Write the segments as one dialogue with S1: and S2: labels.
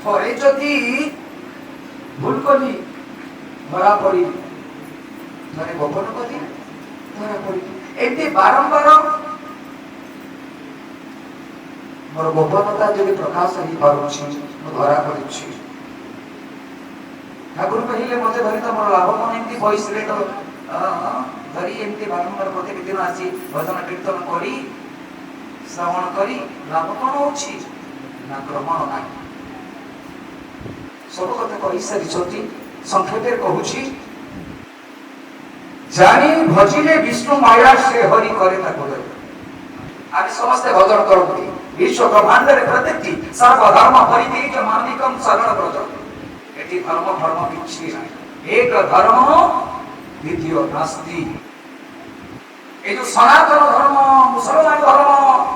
S1: ଥରେ ଯଦି ଭୁଲ କଲି ଧରା ପଡି, ଥରେ ଗୋପନ କଲି ଧରା ପଡି, ଏମିତି ବାରମ୍ବାର ମୋର ଗୋପନତା ଯଦି ପ୍ରକାଶ ହେଇପାରୁଛି, ମୁଁ ଧରା ପଡୁଛି। ଠାକୁର କହିଲେ ମତେ ଧରି ତ ମୋର ଲାଭ କଣ? ଏମିତି ବୟସରେ ତ ଧରି ଏମିତି ବାରମ୍ବାର ପ୍ରତ୍ୟେକ ଦିନ ଆସି ଭଜନ କୀର୍ତ୍ତନ କରି ଶ୍ରବଣ କରି ଲାଭ କଣ ହଉଛି? ନା ଗ୍ରହଣ ନାହିଁ। ସବୁ କଥା କହିସାରିଛନ୍ତି, ସଂକ୍ଷେପରେ କହୁଛି। ଜାଣି ଭଜିଲେ ବିଷ୍ଣୁ ମାୟା ସେ ହରି କରେ ତାକୁ ଧରି। ଆମେ ସମସ୍ତେ ଭଜନ କରନ୍ତି। ବିଶ୍ୱ ବ୍ରହ୍ମାଣ୍ଡରେ ପ୍ରତ୍ୟେକଟି ସର୍ବଧର୍ମ ପରିତ୍ୟଜ୍ୟ ମାନିକଂ ଶରଣ ବ୍ରଜ। ଏଠି ଧର୍ମ ଧର୍ମ କିଛି ନାହିଁ, ଏକ ଧର୍ମ ଦ୍ୱିତୀୟ ନାସ୍ତି। এই যে সনাতন ধর্ম, মুসলমান ধর্ম,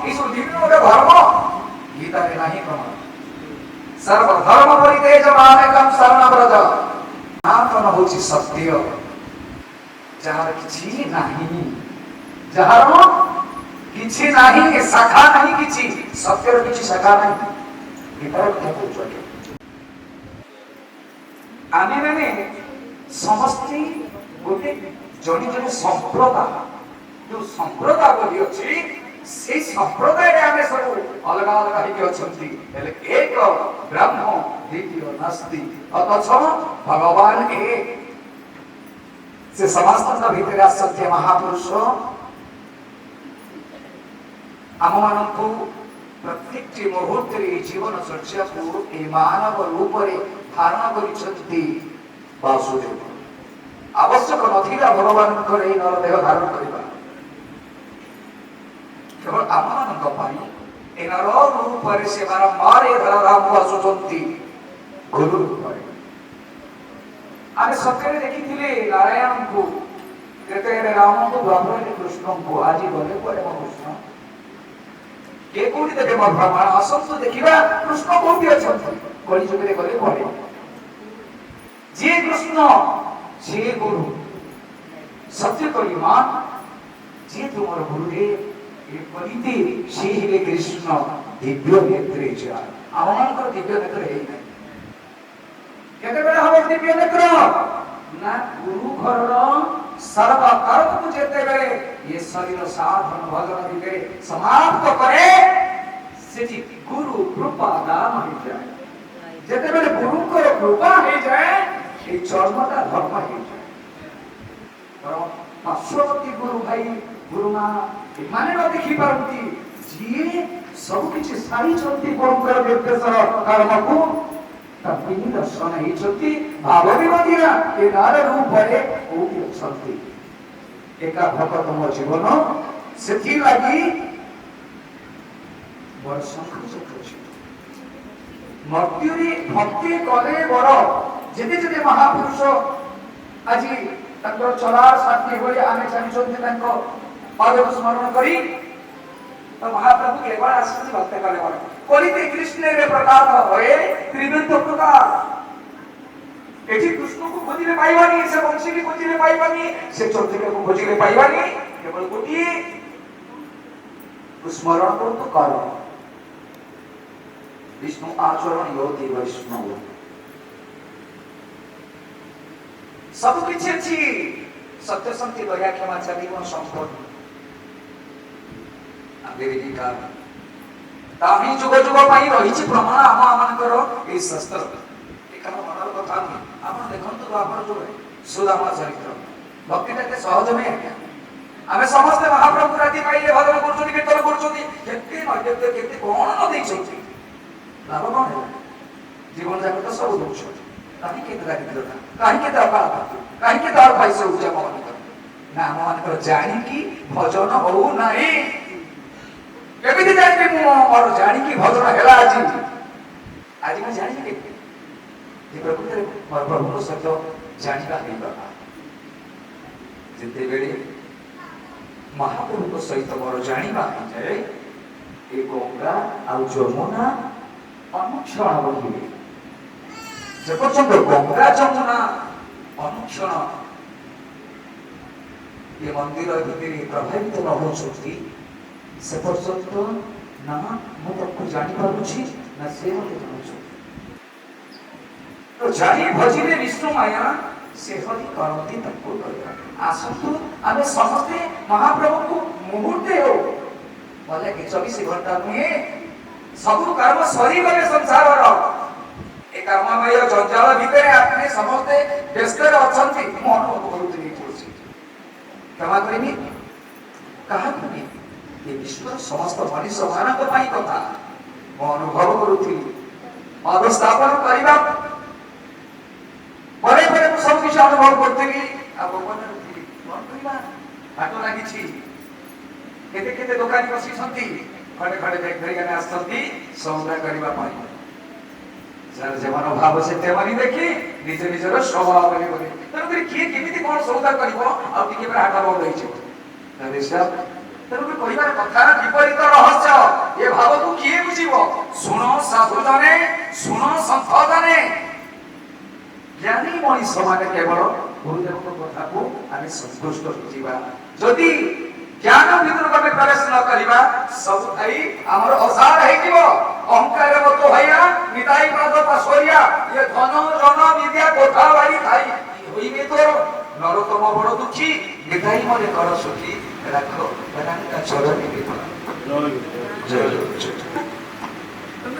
S1: এই সব বিভিন্ন ধর্ম গীতারে নাহি প্রমাণ। সর্বধর্ম পরিত্যাজ্য মামেকং শরণং ব্রজ। সনাতন হচ্ছে সত্য, যাহার কিছু নাহি, যাহার কিছু নাহি, শাখা নাহি কিছু, সত্যের কিছু শাখা নাহি। গীতার কথা কହୁଛନ୍ତି। ଆମେ ମାନେ ସମସ୍ତେ ଗୋଟେ ଜଣେ ଜଣେ ସମ୍ପ୍ରଦାୟ, ଯୋଉ ସମ୍ପ୍ରଦାୟ ବୋଲି ଅଛି, ସେଇ ସମ୍ପ୍ରଦାୟରେ ଆମେ ସବୁ ଅଲଗା ଅଲଗା ହେଇକି ଅଛନ୍ତି, ହେଲେ ଏକ ବ୍ରହ୍ମ ଦ୍ୱିତୀୟ ନାସ୍ତି। ଅଥଚ ଭଗବାନ ଏକ। ସେ ସମସ୍ତଙ୍କ ଭିତରେ ଆସନ୍ତି ମହାପୁରୁଷ। ଆମମାନଙ୍କୁ ପ୍ରତ୍ୟେକଟି ମୁହୂର୍ତ୍ତରେ ଏ ଜୀବନ ଚର୍ଚ୍ଚାକୁ ଏ ମାନବ ରୂପରେ ଧାରଣ କରିଛନ୍ତି ବାସୁଦେବ। ଆବଶ୍ୟକ ନଥିଲା ଭଗବାନଙ୍କର ଏହି ନରଦେହ ଧାରଣ କରିବା, କେବଳ ଆମମାନଙ୍କ ପାଇଁ ଏ ନର ରୂପରେ ସେ ବାରମ୍ବାର ଏ ଧରାଧାମକୁ ଆସୁଛନ୍ତି ଗୁରୁ ରୂପରେ। ଆମେ ସତ୍ୟରେ ଦେଖିଥିଲେ ନାରାୟଣଙ୍କୁ, ତ୍ରେତୟାରେ ରାମଙ୍କୁ, ଦ୍ୱାପରରେ କୃଷ୍ଣଙ୍କୁ, ଆଜି ଗଲେ କୁଆଡ଼େ ମୋ କୃଷ୍ଣ? କେ କୋଉଠି ଦେବେ ମୋ ଭ୍ରମଣ? ଆସନ୍ତୁ ଦେଖିବା କୃଷ୍ଣ କୋଉଠି ଅଛନ୍ତି। କଳିଯୁଗରେ ଗଲେ କୁଆଡ଼େ? ଯିଏ କୃଷ୍ଣ ସିଏ ଗୁରୁ, ସତ୍ୟ କହିମାନ ଯିଏ ତୁମର ଗୁରୁଦେବ ଏପରିତି ସେ ହେଲେ କୃଷ୍ଣ ଦିବ୍ୟ ନେତ୍ରେ ଯା। ଆମମାନଙ୍କର ଦିବ୍ୟ ନେତ୍ର ହେଇନାହିଁ। କେତେବେଳେ ହବ ଦିବ୍ୟ ନେତ୍ର? ନା ଗୁରୁ ଘରର ସର୍ବ କର୍ମକୁ ଯେତେବେଳେ ଏ ଶରୀର ସାଧନ ଭଜନ ଭିତରେ ସମାପ୍ତ କରେ, ସେଠି ଗୁରୁ କୃପା ଦାନ ହେଇଯାଏ। ଯେତେବେଳେ ଗୁରୁଙ୍କର କୃପା ହେଇଯାଏ, এই চর্মটা ধর্ম ହେଇଯାଏ। ପାର୍ଶ୍ୱବର୍ତ୍ତୀ ଗୁରୁ ଭାଇ ଗୁରୁମା ଏମାନେ ନ ଦେଖିପାରନ୍ତି, ଯିଏ ସବୁ କିଛି ସାରିଛନ୍ତି ଗୁରୁଙ୍କର ନିର୍ଦ୍ଦେଶର କର୍ମକୁ, ତାଙ୍କୁ ହିଁ ଦର୍ଶନ ହେଇଛନ୍ତି। ଭାବ ବିରୋଧୀରା ଏ ନାର ରୂପରେ କୋଉଠି ଅଛନ୍ତି? ଏକା ଭକତ ମୋ ଜୀବନ, ସେଥିଲାଗି ବଡ଼ ସଂକୋଚ କରୁଛି। ମୃତ୍ୟୁରେ ଭକ୍ତି କଲେ ବଡ଼। ଯେତେ ଯେତେ ମହାପୁରୁଷ ଆଜି ତାଙ୍କର ଚଲାର ସାଥୀ ଭଳି ଆମେ ଜାଣିଛନ୍ତି, ତାଙ୍କ ପାଦକୁ ସ୍ମରଣ କରି ମହାପ୍ରଭୁ କେବଳ ଆସିଛନ୍ତି ଭକ୍ତ କଲେ ବଡ଼। কলিতে কৃষ্ণের প্রকাশ হয়ে ত্রিবিধ প্রকাশ। এটি কৃষ্ণকে খুঁজিলে পাইবানি, সে বংশীকে খুঁজিলে পাইবানি, সে চন্দ্রিকাকে খুঁজিলে পাইবানি, কেবল গোটিয়ে স্মরণ করতো কর বিষ্ণু আচরণ ইয়তি বৈষ্ণব। ସବୁ କିଛି ଅଛି। ସତ୍ୟ ଶାନ୍ତି ଦୟା କ୍ଷମା ଚାରିଗୁଣ ସମ୍ପନ୍ନ ତା ହିଁ ଯୁଗ ଯୁଗ ପାଇଁ ରହିଛି ପ୍ରମାଣ ଆମମାନଙ୍କର ଏଇ ଶାସ୍ତ୍ର। ଏକା ମନର କଥା ନୁହେଁ। ଆପଣ ଦେଖନ୍ତୁ ଦ୍ୱାପର ଯୁଗରେ ସୁଦାମା ଚରିତ୍ର, ଭକ୍ତିଟା ଏତେ ସହଜ ନୁହେଁ ଆଜ୍ଞା। ଆମେ ସମସ୍ତେ ମହାପ୍ରଭୁ ରାତି ପାଇଲେ ଭଜନ କରୁଛନ୍ତି, କୀର୍ତ୍ତନ କରୁଛନ୍ତି, କେତେ ନୈବେଦ୍ୟ କେତେ କଣ ନ ଦେଇଛନ୍ତି, ଲାଭ କଣ ହେଲା? ଜୀବନ ଯାକ ତ ସବୁ ଦଉଛନ୍ତି, କାହିଁକି ଏତେ ଦାରିଦ୍ରତା, କାହିଁକି ଏତେ ଅକାଳତା, କାହିଁକି ଏତେ ଅଳ୍ପାୟୁଷ ହଉଛି ଆମମାନଙ୍କର? ନା ଆମମାନଙ୍କର ଜାଣିକି ଭଜନ ହଉନାହିଁ। କେମିତି ଜାଣିବି ମୁଁ ମୋର ଜାଣିକି ଭଜନ ହେଲା? ଆଜି ମୁଁ ଜାଣିବି କେମିତି? ଯେ ପ୍ରକୃତରେ ମୋର ପ୍ରଭୁଙ୍କ ସହିତ ଜାଣିବା ହେଇଗଲା ଯେତେବେଳେ ମହାପ୍ରଭୁଙ୍କ ସହିତ ମୋର ଜାଣିବା ହେଇଯାଏ, ଏ ଗଙ୍ଗା ଆଉ ଯମୁନା ଅନୁକ୍ଷଣ ବହିବେ। যে পর্যন্ত গঙ্গা যমুনা অনুক্ষণ ଏ ମନ୍ଦିର ଭିତରେ ପ୍ରଭାବିତ ନ ହେଉଛନ୍ତି, ସେ ପର୍ଯ୍ୟନ୍ତ ନା ମୁଁ ତାକୁ ଜାଣିପାରୁଛି, ନା ସେ ମୋତେ ଜାଣୁଛନ୍ତି। जाई भजिले विष्णु माया से हरि करती तको दया आसतु आमे समस्ते महाप्रभु को मुहूर्ते हो बोले कि 24 घंटा नुहे सब कर्म सरी गले संसार रो ए कर्ममय जंजाल भितरे आपने समस्ते व्यस्त अछंती मन करूती कोसी क्षमा करिनी कहा करी ये विश्व समस्त मनुष्य मानक पाई कथा मो अनुभव करूती अवस्थापन करिबा बड़े बड़े सब किसी अनुभव करते अब मन रुथी मन करिबा हाटो लागि छी केते केते दुकानी बसी छंती खडे खडे देख धरि गने आस्तंती सौदा करिबा पाई सर जमानो भाव से तेमनी देखि निज निजर स्वभाव बने बने तन करी किए केमिति कोन सौदा करिवो आ टिके पर हाटा बौ दै छै नदी साहब तन करी कहिबार कथा विपरीत रहस्य ए भाव को किए बुझिवो सुनो साधु जने सुनो संत जने ज्ञानी मनीष माने केवल गुरुदेव कथा को आमे संतुष्ट होजिबा जदि ज्ञान भीतर में प्रवेश न करिबा सब थाई हमर असार हे जीवो अहंकार मत होया निताई प्रात पासोरिया ये धन जन विद्या कोठा बाड़ी थाई होइबे तो नरोत्तम बड़ दुखी निताई मने कर सुखी राखो बरांका चरण के जय जय